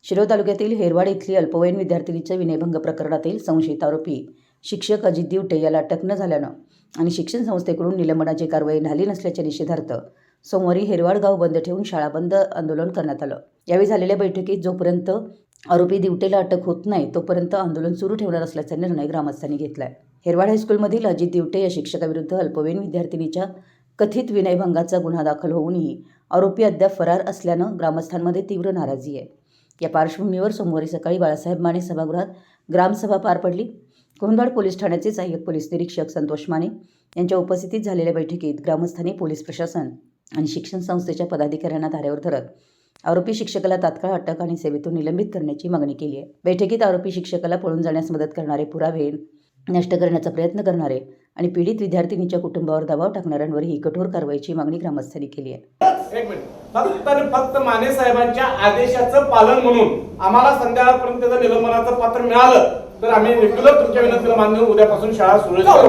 शिरोळ तालुक्यातील हेरवाड इथली अल्पवयीन विद्यार्थिनीच्या विनयभंग प्रकरणातील संशयित आरोपी शिक्षक अजित दिवटे याला अटक न झाल्यानं आणि शिक्षण संस्थेकडून निलंबनाची कारवाई झाली नसल्याच्या निषेधार्थ सोमवारी हेरवाड गाव बंद ठेवून शाळा बंद आंदोलन करण्यात आलं। यावेळी झालेल्या बैठकीत जोपर्यंत आरोपी दिवटेला अटक होत नाही तोपर्यंत आंदोलन सुरू ठेवणार असल्याचा निर्णय ग्रामस्थांनी घेतलाय। हेरवाड हायस्कूलमधील अजित दिवटे या शिक्षकाविरुद्ध अल्पवयीन विद्यार्थिनीच्या कथित विनयभंगाचा गुन्हा दाखल होऊनही आरोपी अद्याप फरार असल्यानं ग्रामस्थांमध्ये तीव्र नाराजी आहे। या पार्श्वभूमीवर सोमवारी सकाळी बाळासाहेब माने सभागृहात ग्रामसभा पार पडली। कुरुंदवाड पोलीस ठाण्याचे सहाय्यक पोलीस निरीक्षक संतोष माने यांच्या उपस्थितीत झालेल्या बैठकीत ग्रामस्थांनी पोलीस प्रशासन आणि शिक्षण संस्थेच्या पदाधिकाऱ्यांना धारेवर धरत आरोपी शिक्षकाला तात्काळ अटक आणि सेवेतून निलंबित करण्याची मागणी केली आहे। बैठकीत आरोपी शिक्षकाला पळून जाण्यास मदत करणारे पुरावे नष्ट करण्याचा प्रयत्न करणारे आणि पीडित विद्यार्थिनीच्या कुटुंबावर दबाव टाकणाऱ्यांवरही कठोर कारवाईची मागणी ग्रामस्थांनी केली आहे। एक मिनिट, फक्त माने साहेबांच्या आदेशाचं पालन म्हणून आम्हाला संध्याकाळपर्यंत त्याचं निलंबनाचं पत्र मिळालं तर आम्ही रेग्युलर तुमच्या विनंतीला मान्य उद्यापासून शाळा सुरू करू।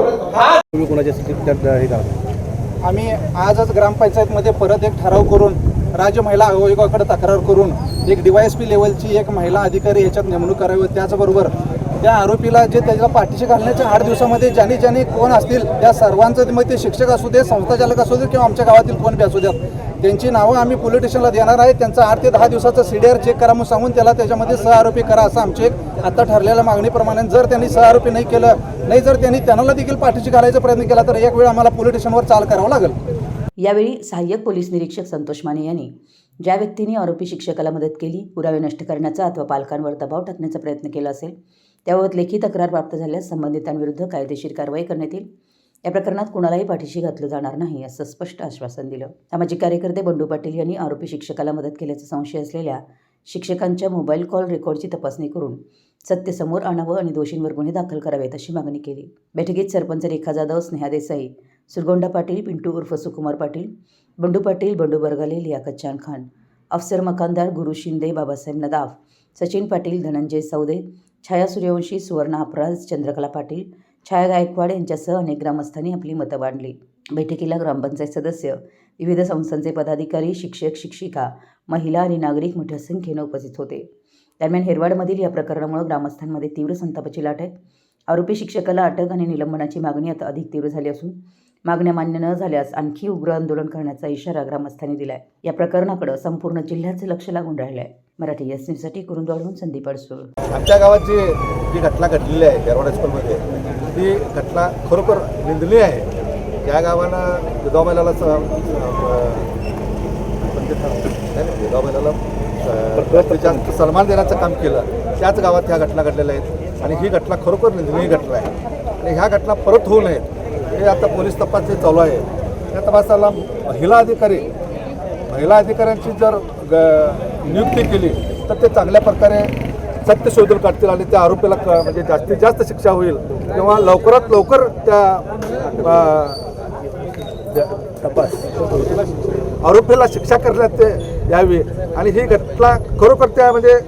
आम्ही आजच ग्रामपंचायतमध्ये परत एक ठराव करून राज्य महिला आयोगाकडे तक्रार करून एक DYSP लेवलची एक महिला अधिकारी याच्यात नेमणूक करावी। त्याचबरोबर त्या आरोपीला जे त्याला पाठीशी घालण्याच्या 8 दिवसामध्ये ज्यांनी कोण असतील त्या सर्वांचं मग ते शिक्षक असू दे, संस्थाचालक असू दे किंवा आमच्या गावातील कोण बी असू द्यात त्यांची नावं आम्ही पोलीस स्टेशनला देणार आहे। त्यांचा 8 ते 10 दिवसाचा CDR चेक करा म्हणून सांगून त्याला त्याच्यामध्ये सहआरोपी करा असं आमचे एक आता ठरलेल्या मागणीप्रमाणे जर त्यांनी सहआरोपी नाही केलं नाही जर त्यांनी त्यांना देखील पाठीशी घालायचा प्रयत्न केला तर एक वेळ आम्हाला पोलीस स्टेशनवर चाल करावं लागेल। यावेळी सहाय्यक पोलीस निरीक्षक संतोष माने यांनी ज्या व्यक्तींनी आरोपी शिक्षकाला मदत केली, पुरावे नष्ट करण्याचा अथवा पालकांवर दबाव टाकण्याचा प्रयत्न केला असेल त्याबाबत लेखी तक्रार प्राप्त झाल्यास संबंधितांविरुद्ध कायदेशीर कारवाई करण्यात येईल। या प्रकरणात कुणालाही पाठीशी घातलं जाणार नाही असं स्पष्ट आश्वासन दिलं। सामाजिक कार्यकर्ते बंडू पाटील यांनी आरोपी शिक्षकाला मदत केल्याचा संशय असलेल्या शिक्षकांच्या मोबाईल कॉल रेकॉर्डची तपासणी करून सत्य समोर आणावं आणि दोषींवर गुन्हे दाखल करावेत अशी मागणी केली। बैठकीत सरपंच रेखा जाधव, स्नेहा देसाई, सुरगोंडा पाटील, पिंटू उर्फ सुकुमार पाटील, बंडू पाटील, बंडू बरगाले, लियाकत चान खान, अफसर मकानदार, गुरु शिंदे, बाबासाहेब नदाफ, सचिन पाटील, धनंजय सौदे, छाया सूर्यवंशी, सुवर्णा अपराज, चंद्रकला पाटील, छाया गायकवाड यांच्यासह अनेक ग्रामस्थांनी आपली मतं मांडली। बैठकीला ग्रामपंचायत सदस्य, विविध संस्थांचे पदाधिकारी, शिक्षक, शिक्षिका, महिला आणि नागरिक मोठ्या संख्येने उपस्थित होते। दरम्यान हेरवाडमधील या प्रकरणामुळे ग्रामस्थांमध्ये तीव्र संतापाची लाट आहे। आरोपी शिक्षकाला अटक आणि निलंबनाची मागणी आता अधिक तीव्र झाली असून मागण्या मान्य न झाल्यास आणखी उग्र आंदोलन करण्याचा इशारा ग्रामस्थांनी दिलाय। या प्रकरणाकडे संपूर्ण जिल्ह्याचे लक्ष लागून राहिले आहे। मराठी न्यूजसाठी कुरुंदवाडहून संदीप अडसूळ। आमच्या गावात जी घटना घडलेली आहे हेरवाड हायस्कूलमध्ये ती घटना खरोखर निंदनीय आहे। त्या गावानं विधवा महिलाला सन्मान देण्याचं काम केलं, त्याच गावात ह्या घटना घडलेल्या आहेत आणि ही घटना खरोखर निंदनीय घटना आहे आणि ह्या घटना परत होऊ नयेत हे आता पोलीस तपास जे चालू आहे त्या तपासाला महिला अधिकाऱ्यांची जर नियुक्ती केली तर ते चांगल्या प्रकारे सत्य शोधून काढतील आणि त्या आरोपीला म्हणजे जास्तीत जास्त शिक्षा होईल किंवा लवकरात लवकर त्या तपास आरोपीला शिक्षा करण्यात यावी आणि ही घटना खरोखर त्या म्हणजे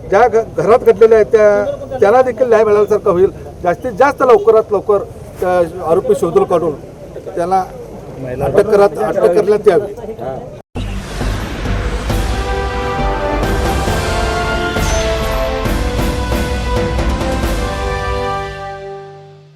ज्या घरात घडलेल्या आहेत त्यांना देखील न्याय मिळाल्यासारखं होईल। जास्तीत जास्त लवकरात लवकर त्या आरोपी शोधून काढून त्याला अटक करण्यात यावी।